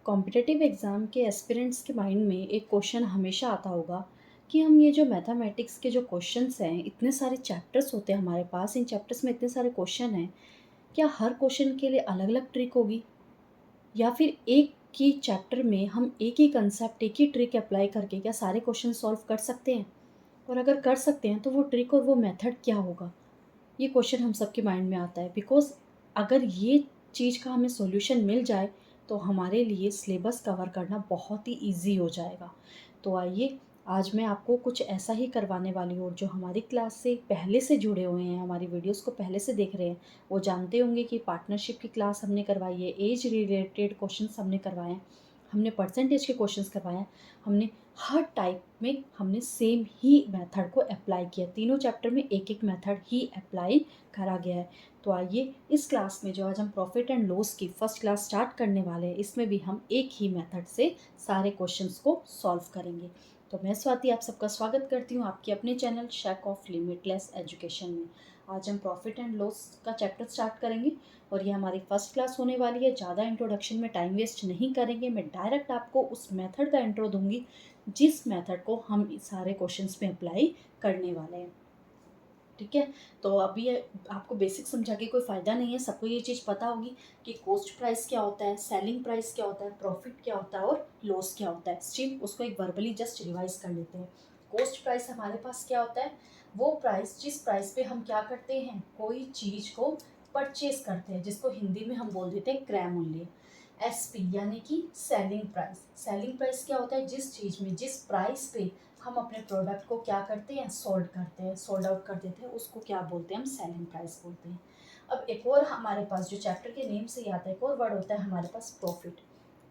Competitive exam के aspirants के mind में एक क्वेश्चन हमेशा आता होगा कि हम ये जो मैथमेटिक्स के जो क्वेश्चंस हैं, इतने सारे चैप्टर्स होते हैं हमारे पास, इन चैप्टर्स में इतने सारे क्वेश्चन हैं, क्या हर क्वेश्चन के लिए अलग-अलग ट्रिक होगी? या फिर एक ही चैप्टर में हम एक ही कंसेप्ट, एक ही ट्रिक अप्लाई करके क्या सारे क्वेश्चन सॉल्व कर सकते हैं? और अगर कर सकते हैं, तो वो ट्रिक और वो मेथड क्या होगा? ये क्वेश्चन हम सबके माइंड में आता है बिकॉज़ अगर ये चीज़ का हमें सॉल्यूशन मिल जाए तो हमारे लिए सिलेबस कवर करना बहुत ही ईज़ी हो जाएगा। तो आइए आज मैं आपको कुछ ऐसा ही करवाने वाली हूँ और जो हमारी क्लास से पहले से जुड़े हुए हैं, हमारी वीडियोज़ को पहले से देख रहे हैं, वो जानते होंगे कि पार्टनरशिप की क्लास हमने करवाई है, एज रिलेटेड क्वेश्चंस हमने करवाए हैं, हमने परसेंटेज के क्वेश्चंस करवाए हैं, हमने हर टाइप में हमने सेम ही मेथड को अप्लाई किया। तीनों चैप्टर में एक-एक मेथड ही अप्लाई करा गया है। तो आइए इस क्लास में जो आज हम प्रॉफिट एंड लॉस की फर्स्ट क्लास स्टार्ट करने वाले हैं, इसमें भी हम एक ही मेथड से सारे क्वेश्चंस को सॉल्व करेंगे। तो मैं स्वाति आप सबका स्वागत करती हूँ आपके अपने channel shake of limitless education में। आज हम प्रॉफिट एंड लॉस का चैप्टर स्टार्ट करेंगे और ये हमारी फर्स्ट क्लास होने वाली है। ज़्यादा इंट्रोडक्शन में टाइम वेस्ट नहीं करेंगे, मैं डायरेक्ट आपको उस मेथड का इंट्रो दूंगी जिस मेथड को हम इस सारे क्वेश्चंस में अप्लाई करने वाले हैं। ठीक है, तो अभी आपको बेसिक समझा के कोई फ़ायदा नहीं है, सबको ये चीज़ पता होगी कि कॉस्ट प्राइस क्या होता है, सेलिंग प्राइस क्या होता है, प्रॉफिट क्या होता है और लॉस क्या होता है। स्टिल उसको एक वर्बली जस्ट रिवाइज कर लेते हैं। कॉस्ट प्राइस हमारे पास क्या होता है, वो प्राइस जिस प्राइस पे हम क्या करते हैं, कोई चीज़ को परचेज करते हैं, जिसको हिंदी में हम बोल देते हैं क्रय मूल्य। एसपी यानी कि सेलिंग प्राइस। सेलिंग प्राइस क्या होता है, जिस चीज़ में जिस प्राइस पे हम अपने प्रोडक्ट को क्या करते हैं, सोल्ड करते हैं, सोल्ड आउट कर देते हैं, उसको क्या बोलते हैं, हम सेलिंग प्राइस बोलते हैं। अब एक और हमारे पास जो चैप्टर के नेम से ही आता है, एक और वर्ड होता है हमारे पास प्रॉफिट।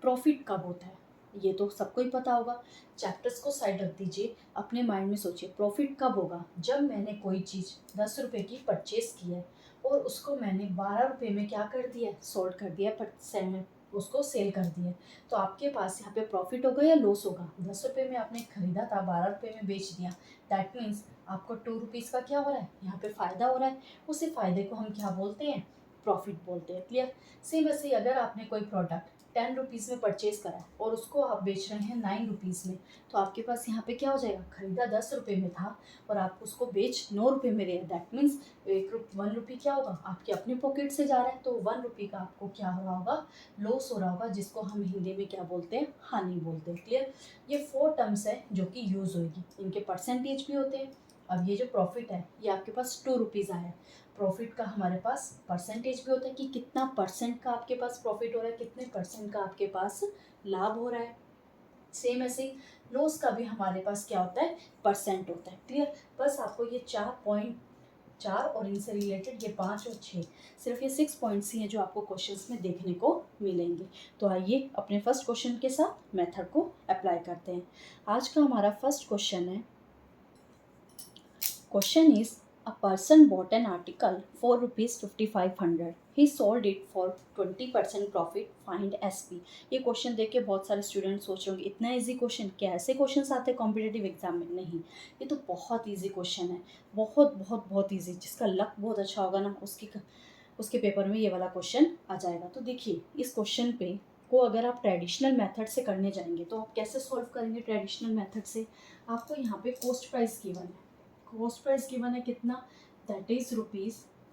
प्रॉफिट कब होता है ये तो सबको ही पता होगा। चैप्टर्स को साइड रख दीजिए, अपने माइंड में सोचिए प्रॉफिट कब होगा, जब मैंने कोई चीज़ 10 रुपये की परचेज की है और उसको मैंने 12 रुपये में क्या कर दिया, सोल्ड कर दिया, पर उसको सेल कर दिया। तो आपके पास यहाँ पे प्रॉफिट होगा या लॉस होगा? 10 रुपये में आपने खरीदा था, 12 रुपये में बेच दिया, दैट मीन्स आपको 2 रुपीज़ का क्या हो रहा है, यहाँ पे फ़ायदा हो रहा है। उसी फ़ायदे को हम क्या बोलते हैं, प्रॉफिट बोलते हैं। क्लियर? सेम ऐसे ही अगर आपने कोई प्रोडक्ट 10 रुपीज़ में परचेज करा है और उसको आप बेच रहे हैं 9 रुपीज़ में, तो आपके पास यहाँ पे क्या हो जाएगा, खरीदा 10 रुपये में था और आप उसको बेच 9 रुपये में रहे हैं, दैट मीन्स 1 रुपये क्या होगा, आपके अपने पॉकेट से जा रहा है। तो 1 रुपये का आपको क्या हो रहा होगा, लॉस हो रहा होगा, जिसको हम हिंदी में क्या बोलते हैं, हानि बोलते हैं। क्लियर? ये 4 टर्म्स है जो कि यूज़ होगी, इनके परसेंटेज भी होते हैं। अब ये जो प्रॉफिट है ये आपके पास 2 रुपीज़ आया है, प्रॉफिट का हमारे पास परसेंटेज भी होता है कि कितना परसेंट का आपके पास प्रॉफिट हो रहा है, कितने परसेंट का आपके पास लाभ हो रहा है। सेम ऐसे ही लॉस का भी हमारे पास क्या होता है, परसेंट होता है। क्लियर? बस आपको ये 4 और इनसे रिलेटेड ये 5 और 6, सिर्फ ये 6 पॉइंट्स ही हैं जो आपको क्वेश्चंस में देखने को मिलेंगे। तो आइए अपने फर्स्ट क्वेश्चन के साथ मेथड को अप्लाई करते हैं। आज का हमारा फर्स्ट क्वेश्चन है, question is a person bought an article for rupees 5500, he sold it for 20% profit, find SP। ये क्वेश्चन देख के बहुत सारे स्टूडेंट सोच रहे होंगे इतना इजी क्वेश्चन, क्या ऐसे क्वेश्चन आते हैं कॉम्पिटेटिव एग्जाम में? नहीं, ये तो बहुत इजी क्वेश्चन है, बहुत बहुत बहुत इजी। जिसका लक बहुत अच्छा होगा ना, उसके पेपर में ये वाला क्वेश्चन आ जाएगा। तो देखिए इस क्वेश्चन पे को अगर आप ट्रेडिशनल मेथड से करने जाएंगे तो आप कैसे सॉल्व करेंगे ट्रेडिशनल मेथड से? आपको यहाँ पे कॉस्ट प्राइस गिवन है, कॉस्ट प्राइस गिवन है कितना, दैट इज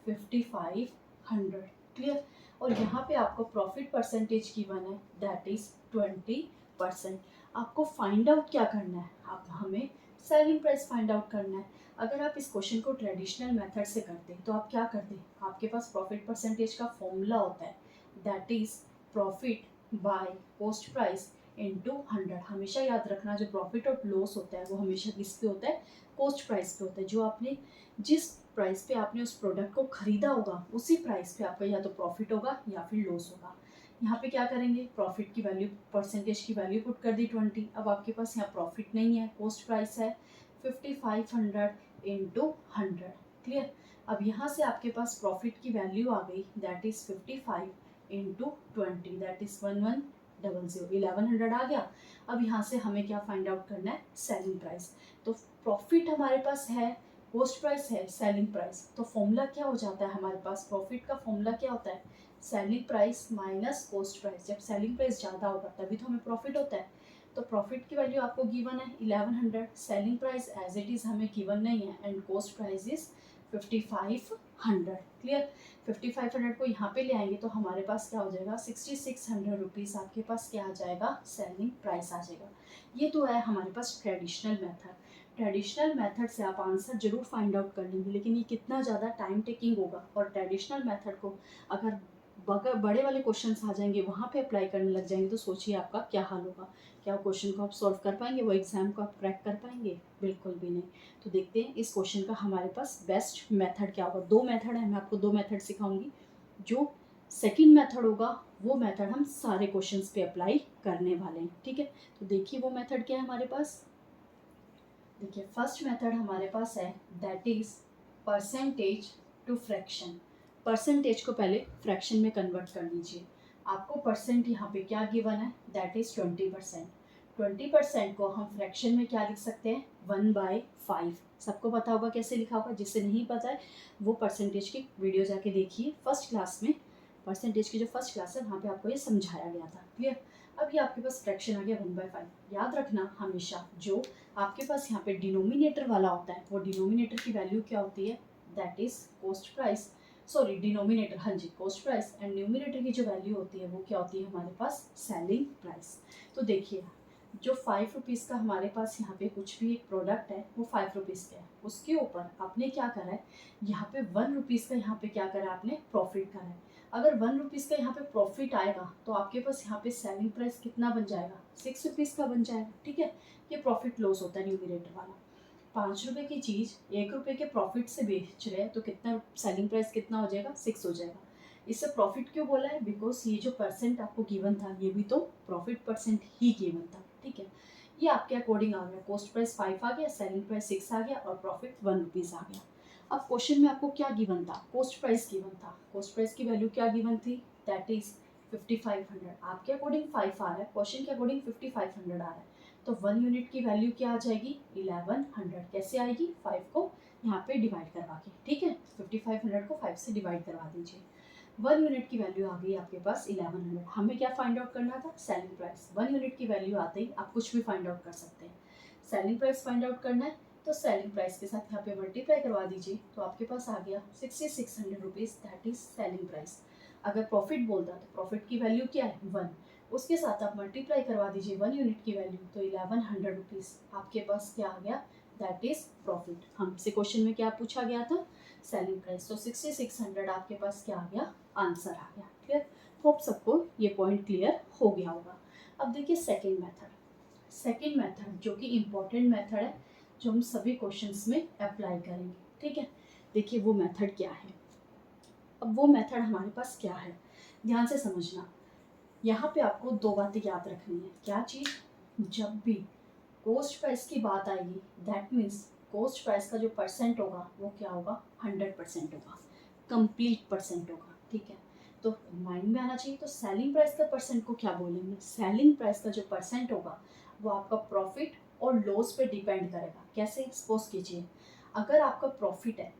₹5500। क्लियर? और यहाँ पे आपको प्रॉफिट परसेंटेज गिवन है, दैट इज 20%। आपको फाइंड आउट क्या करना है, आप हमें सेलिंग प्राइस फाइंड आउट करना है। अगर आप इस क्वेश्चन को ट्रेडिशनल मेथड से करते हैं तो आप क्या करते हैं, आपके पास प्रॉफिट परसेंटेज का फॉर्मूला होता है, that is profit by cost price into 100। हमेशा याद रखना जो प्रॉफिट और लॉस होता है वो हमेशा किस पे होता है, कॉस्ट प्राइस पे होता है। जो आपने जिस प्राइस पे आपने उस प्रोडक्ट को खरीदा होगा उसी प्राइस पे आपका या तो प्रॉफिट होगा या फिर लॉस होगा। यहाँ पे क्या करेंगे, प्रॉफिट की वैल्यू, परसेंटेज की वैल्यू पुट कर दी 20। अब आपके पास यहाँ प्रॉफिट नहीं है, कॉस्ट प्राइस है 5500 इंटू 100। क्लियर? अब यहाँ से आपके पास प्रॉफिट की वैल्यू आ गई, that is 55 into 20, that is 1100, 1100 आ गया। अब यहाँ से हमें क्या फाइंड आउट करना है, सेलिंग प्राइस। तो प्रॉफिट हमारे पास है, कॉस्ट प्राइस है, सेलिंग प्राइस, तो फॉर्मूला क्या हो जाता है हमारे पास, प्रॉफिट का फॉर्मूला क्या होता है, selling price minus cost price. जब सेलिंग प्राइस ज़्यादा होगा तभी तो हमें प्रॉफिट होता है। तो प्रॉफिट की वैल्यू आपको गिवन है 1100, selling price as it is हमें गिवन नहीं है, and cost price is 5500। Clear. 5500 को यहाँ पे ले आएंगे तो हमारे पास क्या हो जाएगा, 6600 रुपीज़ आपके पास क्या आ जाएगा, सेलिंग प्राइस आ जाएगा। ये तो है हमारे पास ट्रेडिशनल मेथड। ट्रेडिशनल मेथड से आप आंसर जरूर फाइंड आउट कर लेंगे, लेकिन ये कितना ज़्यादा टाइम टेकिंग होगा। और ट्रेडिशनल मेथड को अगर बड़े वाले क्वेश्चंस आ जाएंगे वहाँ पे अप्लाई करने लग जाएंगे तो सोचिए आपका क्या हाल होगा। क्या क्वेश्चन को आप सॉल्व कर पाएंगे, वो एग्जाम को आप क्रैक कर पाएंगे? बिल्कुल भी नहीं। तो देखते हैं इस क्वेश्चन का हमारे पास बेस्ट मेथड क्या होगा। दो मेथड है, मैं आपको दो मेथड सिखाऊंगी। जो सेकंड मेथड होगा वो मेथड हम सारे क्वेश्चंस पे अप्लाई करने वाले हैं, ठीक है। तो देखिए वो मेथड क्या है हमारे पास। देखिए फर्स्ट मेथड हमारे पास है, that is percentage to fraction. Percentage को पहले फ्रैक्शन में कन्वर्ट कर लीजिए। आपको परसेंट यहाँ पे क्या गिवन है, दैट इज 20%। 20% को हम फ्रैक्शन में क्या लिख सकते हैं, 1/5। सबको पता होगा कैसे लिखा होगा, जिससे नहीं पता है वो परसेंटेज की वीडियो जाके देखिए फर्स्ट क्लास में। परसेंटेज की जो फर्स्ट क्लास है वहाँ पे आपको ये समझाया गया था। क्लियर। अब ये आपके पास फ्रैक्शन आ गया 1/5। याद रखना हमेशा जो आपके पास यहाँ पे डिनोमिनेटर वाला होता है, वो डिनोमिनेटर की वैल्यू क्या होती है, that is cost price. Sorry denominator, हाँ जी, कॉस्ट प्राइस। एंड न्यूमिनेटर की जो वैल्यू होती है वो क्या होती है हमारे पास, सेलिंग प्राइस। तो देखिए जो 5 रुपीज़ का हमारे पास यहाँ पे कुछ भी एक प्रोडक्ट है वो 5 रुपीज़ का है, उसके ऊपर आपने क्या करा है, यहाँ पे 1 रुपीज़ का यहाँ पे क्या करा है आपने, प्रॉफिट करा है। अगर 1 रुपीज़ का यहाँ पे प्रॉफिट आएगा तो आपके पास यहाँ पे सेलिंग प्राइस कितना बन जाएगा, 6 रुपीज़ का बन जाएगा, ठीक है। ये प्रॉफिट लॉस होता है न्यूमिनेटर वाला। 5 रुपए की चीज़ 1 रुपए के प्रॉफिट से बेच रहे हैं तो कितना सेलिंग प्राइस कितना हो जाएगा, 6 हो जाएगा। इससे प्रॉफिट क्यों बोला है, बिकॉज ये जो परसेंट आपको गिवन था ये भी तो प्रॉफिट परसेंट ही गिवन था, ठीक है। ये आपके अकॉर्डिंग आ गया, कॉस्ट प्राइस 5 आ गया, सेलिंग प्राइस 6 आ गया और प्रॉफिट 1 रुपीज़ आ गया। अब क्वेश्चन में आपको क्या गिवन था, कॉस्ट प्राइस गिवन था। कॉस्ट प्राइस की वैल्यू क्या गिवन थी, दैट इज 5500। आपके अकॉर्डिंग 5 आ रहा है, क्वेश्चन के अकॉर्डिंग 5500 आ रहा है। तो 1 यूनिट की वैल्यू क्या आ जाएगी, 1100। कैसे आएगी, 5 को यहाँ पे डिवाइड करवा के, ठीक है। 5500 को 5 से डिवाइड करवा दीजिए। 1 यूनिट की वैल्यू आ गई आपके पास 1100। हमें क्या फाइंड आउट करना था, सेलिंग प्राइस। 1 यूनिट की वैल्यू आते ही आप कुछ भी फाइंड आउट कर सकते हैं। सेलिंग प्राइस फाइंड आउट करना है तो सेलिंग प्राइस के साथ यहाँ पे मल्टीप्लाई करवा दीजिए, तो आपके पास आ गया 6600 rupees, that is selling price. अगर प्रॉफिट बोलता तो प्रॉफिट की वैल्यू क्या है, 1। उसके साथ आप मल्टीप्लाई करवा दीजिए 1 यूनिट की वैल्यू, तो 1100 रुपीज़ आपके पास क्या आ गया, दैट इज प्रॉफिट। हमसे क्वेश्चन में क्या पूछा गया था, सेलिंग प्राइस। तो 6600 आपके पास क्या आ गया, आंसर आ गया। क्लियर। होप सबको ये पॉइंट क्लियर हो गया होगा। अब देखिए सेकेंड मेथड। सेकेंड मेथड जो कि इम्पोर्टेंट मेथड है, जो हम सभी क्वेश्चंस में अप्लाई करेंगे, ठीक है। देखिए वो मेथड क्या है। अब वो मेथड हमारे पास क्या है, ध्यान से समझना। यहाँ पे आपको दो बातें याद रखनी है। क्या चीज़, जब भी कॉस्ट प्राइस की बात आएगी दैट मीन्स कॉस्ट प्राइस का जो परसेंट होगा वो क्या होगा, 100% होगा, कंप्लीट परसेंट होगा, ठीक है। तो माइंड में आना चाहिए। तो सेलिंग प्राइस का परसेंट को क्या बोलेंगे, सेलिंग प्राइस का जो परसेंट होगा वो आपका प्रॉफिट और लॉस पे डिपेंड करेगा। कैसे, सपोज कीजिए अगर आपका प्रॉफिट है,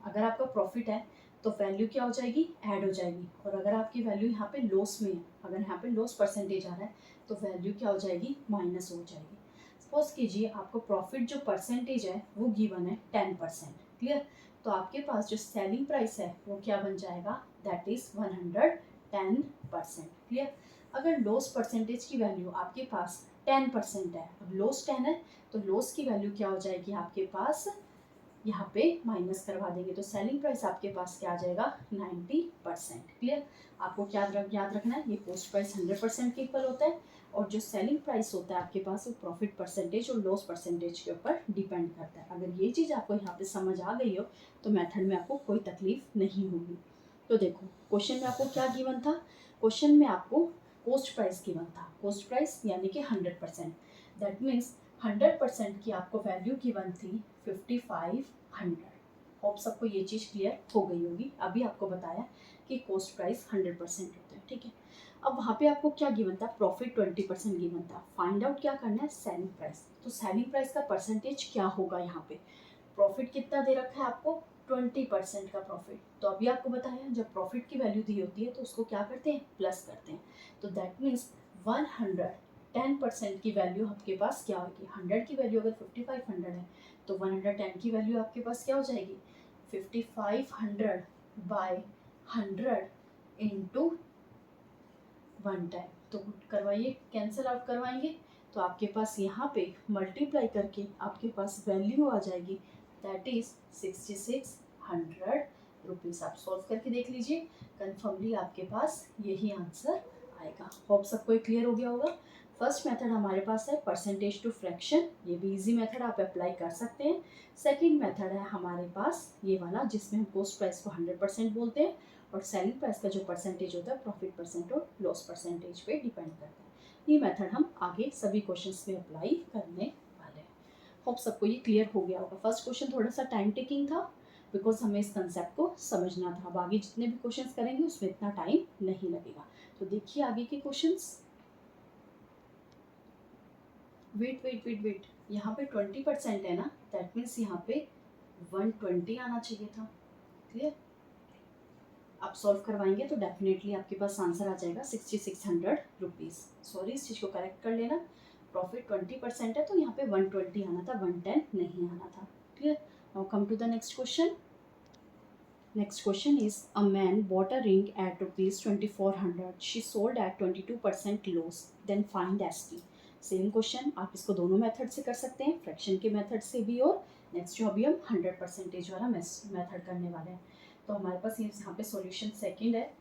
अगर आपका प्रॉफिट है तो वैल्यू क्या हो जाएगी, ऐड हो जाएगी। और अगर आपकी वैल्यू यहाँ पे लॉस में है, अगर यहाँ पे लॉस परसेंटेज आ रहा है तो वैल्यू क्या हो जाएगी, माइनस हो जाएगी। सपोज कीजिए आपको प्रॉफिट जो परसेंटेज है वो गिवन है 10%। क्लियर। तो आपके पास जो सेलिंग प्राइस है वो क्या बन जाएगा, दैट इज 110%। क्लियर। अगर लॉस परसेंटेज की वैल्यू आपके पास 10% है, अब लॉस 10 है तो लॉस की वैल्यू क्या हो जाएगी आपके पास, यहाँ पे माइनस करवा देंगे तो सेलिंग प्राइस आपके पास क्या आ जाएगा, 90%। क्लियर। आपको क्या याद रखना है, ये कॉस्ट प्राइस 100% के इक्वल होता है और जो सेलिंग प्राइस होता है आपके पास वो प्रॉफिट परसेंटेज और लॉस परसेंटेज के ऊपर डिपेंड करता है। अगर ये चीज़ आपको यहाँ पे समझ आ गई हो तो मेथड में आपको कोई तकलीफ नहीं होगी। तो देखो क्वेश्चन में आपको क्या गिवन था, क्वेश्चन में आपको कॉस्ट प्राइस गिवन था। कॉस्ट प्राइस यानी कि 100%, दैट मीन्स 100% की आपको वैल्यू गिवन थी 5500। होप सबको ये चीज़ क्लियर हो गई होगी। अभी आपको बताया कि कॉस्ट प्राइस 100% होता है, ठीक है। अब वहाँ पे आपको क्या गिवन था, प्रॉफिट 20% गिवन था। फाइंड आउट क्या करना है, सेलिंग प्राइस। तो सेलिंग प्राइस का परसेंटेज क्या होगा, यहाँ पे प्रॉफिट कितना दे रखा है आपको, 20% का प्रॉफिट। तो अभी आपको बताया जब प्रॉफिट की वैल्यू दी होती है तो उसको क्या करते हैं, प्लस करते हैं। तो दैट मीन्स 110% की वैल्यू आपके पास क्या होगी, 100 की वैल्यू अगर 5500 है तो 110 की वैल्यू आपके पास क्या हो जाएगी, 5500 बाय 100 इंटू 110। तो करवाइए, कैंसिल आउट करवाएंगे तो आपके पास यहाँ पे मल्टीप्लाई करके आपके पास वैल्यू आ जाएगी, दैट इज 6600 रुपीज़। आप सॉल्व करके देख लीजिए, कन्फर्मली आपके पास यही आंसर आएगा। होप सबको क्लियर हो गया होगा। फर्स्ट मेथड हमारे पास है परसेंटेज टू फ्रैक्शन, ये भी इजी मेथड आप अप्लाई कर सकते हैं। सेकंड मेथड है हमारे पास ये वाला जिसमें हम कॉस्ट प्राइस को 100% बोलते हैं और सेलिंग प्राइस का जो परसेंटेज होता है प्रॉफिट परसेंट और लॉस परसेंटेज पे डिपेंड करता है। ये मेथड हम आगे सभी क्वेश्चंस में अप्लाई करने वाले हैं। होप सबको ये क्लियर हो गया होगा। फर्स्ट क्वेश्चन थोड़ा सा टाइम टेकिंग था बिकॉज हमें इस कंसेप्ट को समझना था। अब आगे जितने भी क्वेश्चंस करेंगे उसमें इतना टाइम नहीं लगेगा। तो देखिए आगे के questions. Wait wait wait wait, यहाँ पे 20% है ना, दैट मीन्स यहाँ पे 120 आना चाहिए था। क्लियर, आप सॉल्व करवाएंगे तो डेफिनेटली आपके पास आंसर आ जाएगा 6600 रुपीज़। सॉरी, इस चीज़ को करेक्ट कर लेना। प्रॉफिट 20% है तो यहाँ पे 120 आना था, 110 नहीं आना था। Clear, now come to the next question. Next question is, a man bought a ring at rupees 2400. She sold at 22% loss. Then find ST. Same question, आप इसको दोनों मेथड से कर सकते हैं, फ्रैक्शन के मेथड से भी और नेक्स्ट जो अभी हम 100% वाला मेथड करने वाले हैं। तो हमारे पास यहाँ पे सॉल्यूशन सेकंड है।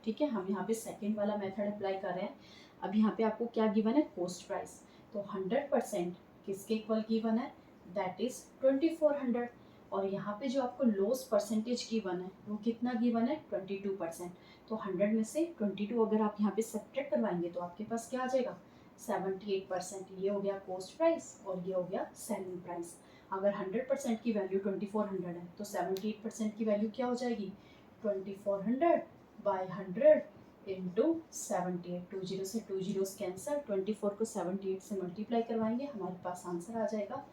ठीक है, हम यहाँ पे सेकंड वाला मेथड अप्लाई कर रहे हैं। अब यहाँ पे आपको क्या गिवन है, कॉस्ट प्राइस। तो 100% किसके इक्वल गिवन है, दैट इज 2400। और यहाँ पे जो आपको लॉस परसेंटेज गिवन है वो कितना गिवन है, 22%। तो 100 में से 22 अगर आप यहाँ पे सब्ट्रैक्ट करवाएंगे तो आपके पास क्या आ जाएगा, 78%। ये हो गया कॉस्ट प्राइस और ये हो गया सेलिंग प्राइस। अगर 100% की वैल्यू 2400 है तो 78% की वैल्यू क्या हो जाएगी, 2400 बाय 100 इंटू 78। 20 से 20 कैंसर, 24 को 78 से मल्टीप्लाई करवाएंगे, हमारे पास आंसर आ जाएगा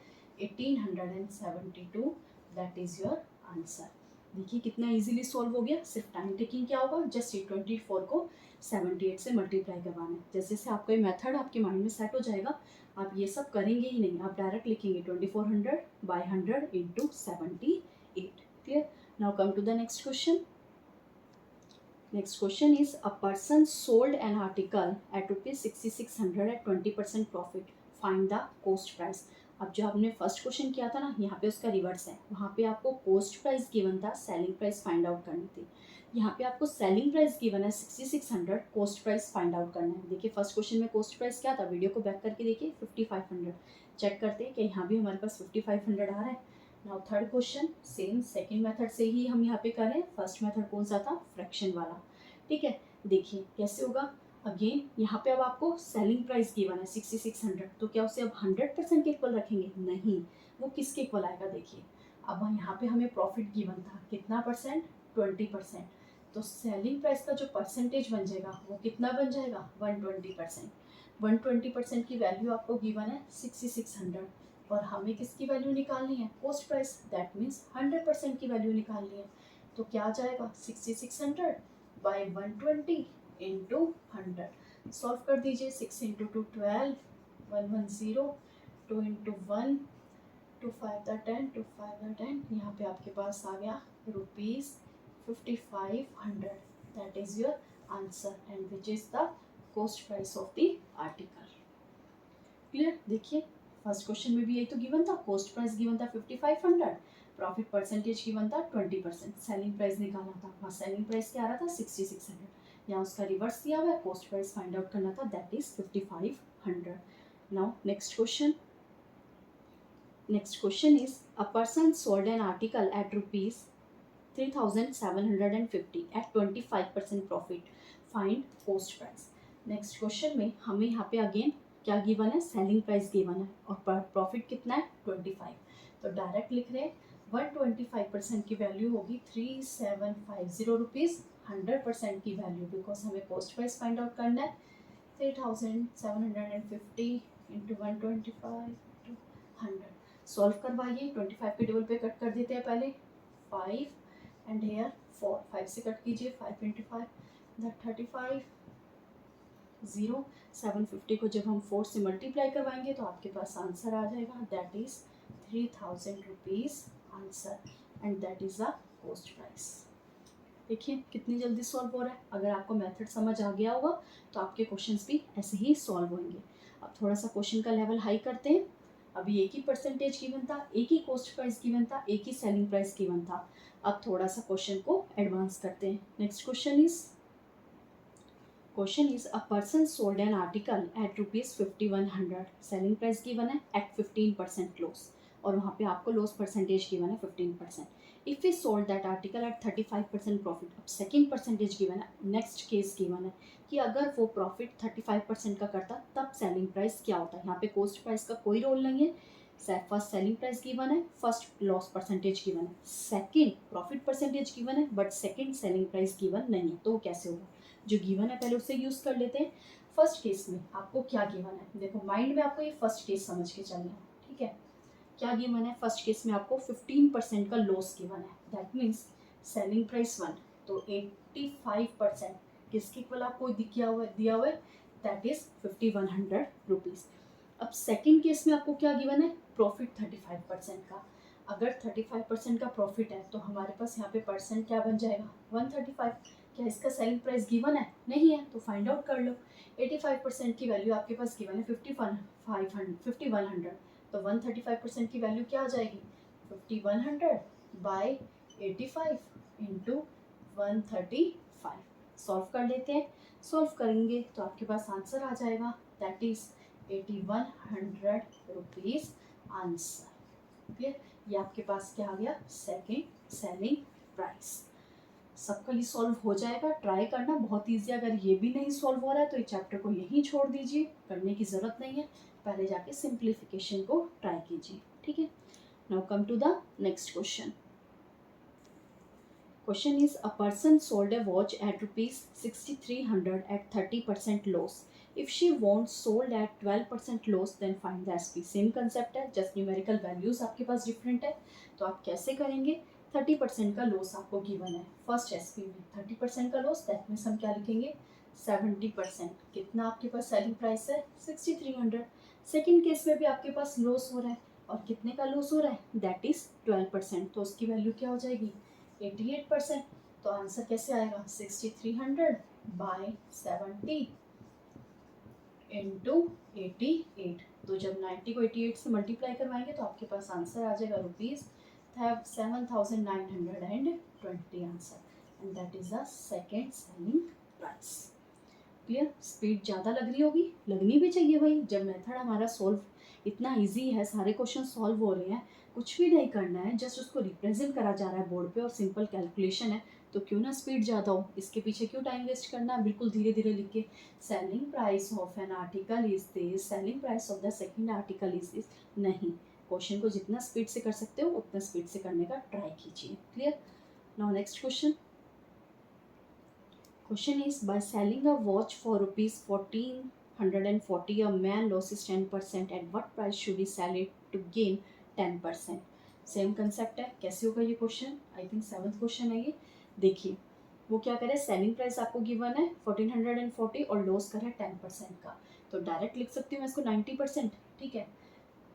1872। That is your answer. देखिए कितना इजीली सॉल्व हो गया। सिर्फ टाइम टेकिंग क्या होगा, जस्ट 24 को 78 से मल्टीप्लाई करवाना है। जैसे जैसे आपका ये मेथड आपके माइंड में सेट हो जाएगा, आप ये सब करेंगे ही नहीं, आप डायरेक्ट लिखेंगे 2400 by 100 into 78। Clear, now come to the next question. Next question is, a person sold an article at rupees 6600 at 20% profit. Find the cost price. अब जो आपने फर्स्ट क्वेश्चन किया था ना, यहाँ पे उसका रिवर्स है। वहाँ पे आपको कॉस्ट प्राइस गिवन था, सेलिंग प्राइस फाइंड आउट करनी थी। यहाँ पे आपको सेलिंग प्राइस गिवन है 6600, कॉस्ट प्राइस फाइंड आउट करना है। देखिए फर्स्ट क्वेश्चन में कॉस्ट प्राइस क्या था, वीडियो को बैक करके देखिए 5500। चेक करते हैं कि यहाँ भी हमारे पास 5500 आ रहा है। Now third question, same second method से ही हम यहाँ पे करें। फर्स्ट मेथड कौन सा था, फ्रैक्शन वाला। ठीक है, देखिए कैसे होगा। अगेन यहाँ पे अब आपको सेलिंग प्राइस गिवन है 6600, तो क्या उसे अब 100% के इक्वल रखेंगे, नहीं, वो किसके इक्वल आएगा। देखिए अब यहाँ पे हमें प्रॉफिट गिवन था कितना परसेंट, 20%। तो सेलिंग प्राइस का जो परसेंटेज बन जाएगा वो कितना बन जाएगा, 120%। 120% की वैल्यू आपको गिवन है 6600 और हमें किसकी वैल्यू निकालनी है, कॉस्ट प्राइस, दैट मीन्स 100% की वैल्यू निकालनी है। तो क्या आ जाएगा, 6600 बाय 120 इंटू 100। सॉल्व कर दीजिए, 6 इंटू 2 12, 110, 2 इंटू 1, 2 5 द 10, 2 5 द 10। यहाँ पे आपके पास आ गया ₹5500। That is your answer and which is the cost price of the article. Clear, देखिए फर्स्ट क्वेश्चन में भी यही तो गिवन था, कॉस्ट प्राइस गिवन था 5500, प्रॉफिट परसेंटेज गिवन था 20%, सेलिंग प्राइस निकालना था, वहाँ सेलिंग प्राइस क्या आ रहा था 6600, यहाँ उसका रिवर्स दिया हुआ है, कॉस्ट प्राइस फाइंड आउट करना था, that is 5500। Now next question. Next question is, a person sold an article at rupees 3750 at 25% profit, find cost price. Next question में हमें यहाँ पे अगेन क्या गिवन है, सेलिंग प्राइस गिवन है और प्रॉफिट कितना है 25। तो डायरेक्ट लिख रहे हैं 125% की वैल्यू होगी 3750 रुपीज़, 100% की वैल्यू बिकॉज हमें कॉस्ट प्राइस फाइंड आउट करना है 3750 इंटू 125 टू 100। सॉल्व करवाइए, 25 के टेबल पे कट कर देते हैं पहले, 5 एंड हेयर 4, 5 से कट कीजिए, 5 इंटू 5 दैट 35, 0, 750 को जब हम 4 से मल्टीप्लाई करवाएंगे तो आपके पास आंसर आ जाएगा, that is 3000 rupees answer, and that is the cost price. देखिए कितनी जल्दी सॉल्व हो रहा है। अगर आपको मेथड समझ आ गया होगा तो आपके क्वेश्चंस भी ऐसे ही सॉल्व होंगे। अब थोड़ा सा क्वेश्चन का लेवल हाई करते हैं। अभी एक ही परसेंटेज गिवन था, एक ही कॉस्ट प्राइस गिवन था, एक ही सेलिंग प्राइस गिवन था। अब थोड़ा सा क्वेश्चन को एडवांस करते हैं। Next question is a person sold an article at ₹5100, selling price given है एट 15% लॉस, और वहाँ पे आपको लॉस परसेंटेज गिवन है 15%। If we sold that article at 35% profit, अब सेकेंड परसेंटेज गिवन है, नेक्स्ट केस गिवन है कि अगर वो प्रॉफिट 35% का करता तब सेलिंग प्राइस क्या होता है। यहाँ पे कॉस्ट प्राइस का कोई रोल नहीं है, फर्स्ट सेलिंग प्राइस गिवन है, फर्स्ट लॉस परसेंटेज गिवन है, सेकेंड प्रॉफिट परसेंटेज गिवन है, but second selling price given नहीं है। तो कैसे होगा, जो गिवन है पहले उससे यूज कर लेते हैं। फर्स्ट केस में आपको क्या गिवन है, देखो माइंड में आपको ये फर्स्ट केस समझ के चलना है, ठीक है। क्या गिवन है, फर्स्ट केस में आपको 15% का लॉस गिवन है, दैट मीन्स सेलिंग प्राइस 1, तो 85% किसके इक्वल आपको दिया हुआ है, दैट इज 5100 रुपीज। अब सेकेंड केस में आपको क्या गिवन है, प्रॉफिट 35% का। अगर 35% का प्रॉफिट है तो हमारे पास यहाँ पे परसेंट क्या बन जाएगा, 135। क्या इसका सेलिंग प्राइस गिवन है, नहीं है, तो फाइंड आउट कर लो। 85% की वैल्यू आपके पास गिवन है 5100, तो 135% की वैल्यू क्या आ जाएगी, 5100 बाई 85 इंटू 135। सॉल्व कर लेते हैं। सॉल्व करेंगे तो आपके पास आंसर आ जाएगा, that is 8100 rupees answer. Clear, ये आपके पास क्या आ गया, सेकेंड सेलिंग प्राइस। सबका ये सॉल्व हो जाएगा, ट्राई करना बहुत ईजी। अगर ये भी नहीं सॉल्व हो रहा है तो इस चैप्टर को यहीं छोड़ दीजिए, करने की ज़रूरत नहीं है, पहले जाके सिंप्लीफिकेशन को ट्राई कीजिए, ठीक है। Now come to the next question. Question is a person sold a watch at ₹6300 at 30% loss. If she want sold at 12% loss then find the SP. Same concept है, जस्ट न्यूमेरिकल वैल्यूज आपके पास different है। तो आप कैसे करेंगे, 30% का loss आपको गिवन है फर्स्ट एसपी में, 30% का लॉस, दैट मीन्स हम क्या लिखेंगे 70%। कितना आपके पास सेलिंग प्राइस है 6300। सेकेंड केस में भी आपके पास लॉस हो रहा है, और कितने का लॉस हो रहा है, दैट इज 12%, तो उसकी वैल्यू क्या हो जाएगी 88%। तो आंसर कैसे आएगा, 6300 बाई 70 इंटू 88। तो जब 90 को 88 से मल्टीप्लाई करवाएंगे तो आपके पास आंसर आ जाएगा ₹7920 answer, and that is the second selling price. Clear, speed ज़्यादा लग रही होगी, लगनी भी चाहिए भाई। जब मेथड हमारा सॉल्व इतना इजी है, सारे क्वेश्चन सॉल्व हो रहे हैं, कुछ भी नहीं करना है, जस्ट उसको रिप्रेजेंट करा जा रहा है बोर्ड पे और सिंपल कैलकुलेशन है, तो क्यों ना स्पीड ज़्यादा हो। इसके पीछे क्यों टाइम वेस्ट करना है, बिल्कुल धीरे धीरे लिख के, selling price of an article is this, selling price of the second article is this, नहीं। क्वेश्चन को जितना स्पीड से कर सकते हो उतना स्पीड से करने का ट्राई कीजिए। Clear, now next question. Question is, by selling a watch for ₹1440, a man loses 10%. At what price should he sell it to gain 10%? Same concept है, कैसे होगा ये question, I think 7th question है ये। देखिए वो क्या करे, सेलिंग प्राइस आपको गिवन है 1440 और लॉस करे 10% का, तो डायरेक्ट लिख सकती हूँ मैं इसको 90%, ठीक है।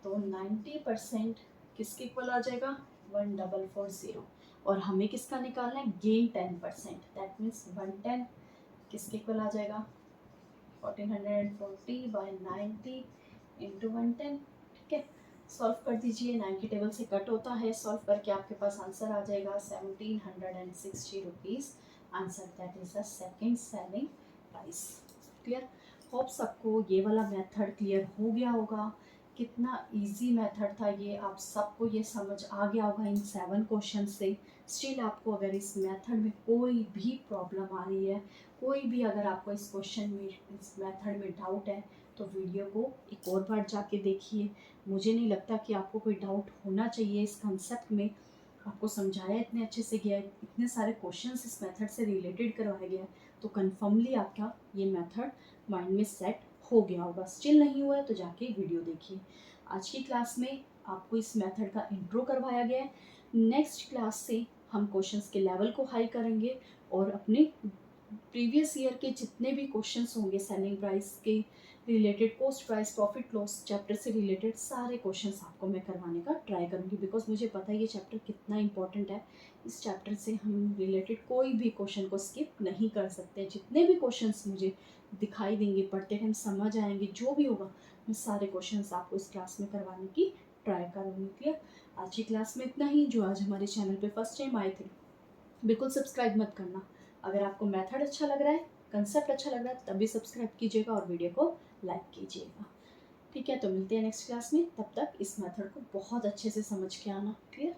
तो 90% किसके इक्वल आ जाएगा, 1440, और हमें किसका निकालना है, गेन 10%, दैट मीन्स 110 किसके इक्वल आ जाएगा, 1440 बाई 90 इंटू 110, ठीक है। सॉल्व कर दीजिए, 9 की टेबल से कट होता है, सॉल्व करके आपके पास आंसर आ जाएगा 1760 rupees answer, that is the second selling price. Clear, hope सबको ये वाला मेथड क्लियर हो गया होगा। कितना इजी मेथड था ये, आप सबको ये समझ आ गया होगा इन 7 क्वेश्चन से। स्टिल आपको अगर इस मेथड में कोई भी प्रॉब्लम आ रही है, कोई भी अगर आपको इस क्वेश्चन में, इस मेथड में डाउट है, तो वीडियो को एक और बार जाके देखिए। मुझे नहीं लगता कि आपको कोई डाउट होना चाहिए इस कंसेप्ट में, आपको समझाया इतने अच्छे से गया है, इतने सारे क्वेश्चंस इस मेथड से रिलेटेड करवाया गया है, तो कन्फर्मली आपका ये मेथड माइंड में सेट हो गया होगा। स्टिल नहीं हुआ है तो जाके वीडियो देखिए। आज की क्लास में आपको इस मेथड का इंट्रो करवाया गया है, नेक्स्ट क्लास से हम क्वेश्चंस के लेवल को हाई करेंगे और अपने प्रीवियस ईयर के जितने भी क्वेश्चंस होंगे सेलिंग प्राइस के related, cost price, profit loss chapter से रिलेटेड सारे क्वेश्चंस आपको मैं करवाने का ट्राई करूँगी, बिकॉज मुझे पता है ये चैप्टर कितना इंपॉर्टेंट है। इस चैप्टर से हम रिलेटेड कोई भी क्वेश्चन को स्किप नहीं कर सकते। जितने भी क्वेश्चंस मुझे दिखाई देंगे, पढ़ते टाइम समझ आएंगे, जो भी होगा मैं सारे क्वेश्चंस आपको इस क्लास में करवाने की ट्राई करूँगी। क्लियर? आज की क्लास में इतना ही। जो आज हमारे चैनल पे फर्स्ट टाइम आए थे, बिल्कुल सब्सक्राइब मत करना। अगर आपको मेथड अच्छा लग रहा है, कंसेप्ट अच्छा लग रहा है, तभी सब्सक्राइब कीजिएगा और वीडियो को लाइक कीजिएगा। ठीक है, तो मिलते हैं नेक्स्ट क्लास में। तब तक इस मेथड को बहुत अच्छे से समझ के आना। क्लियर?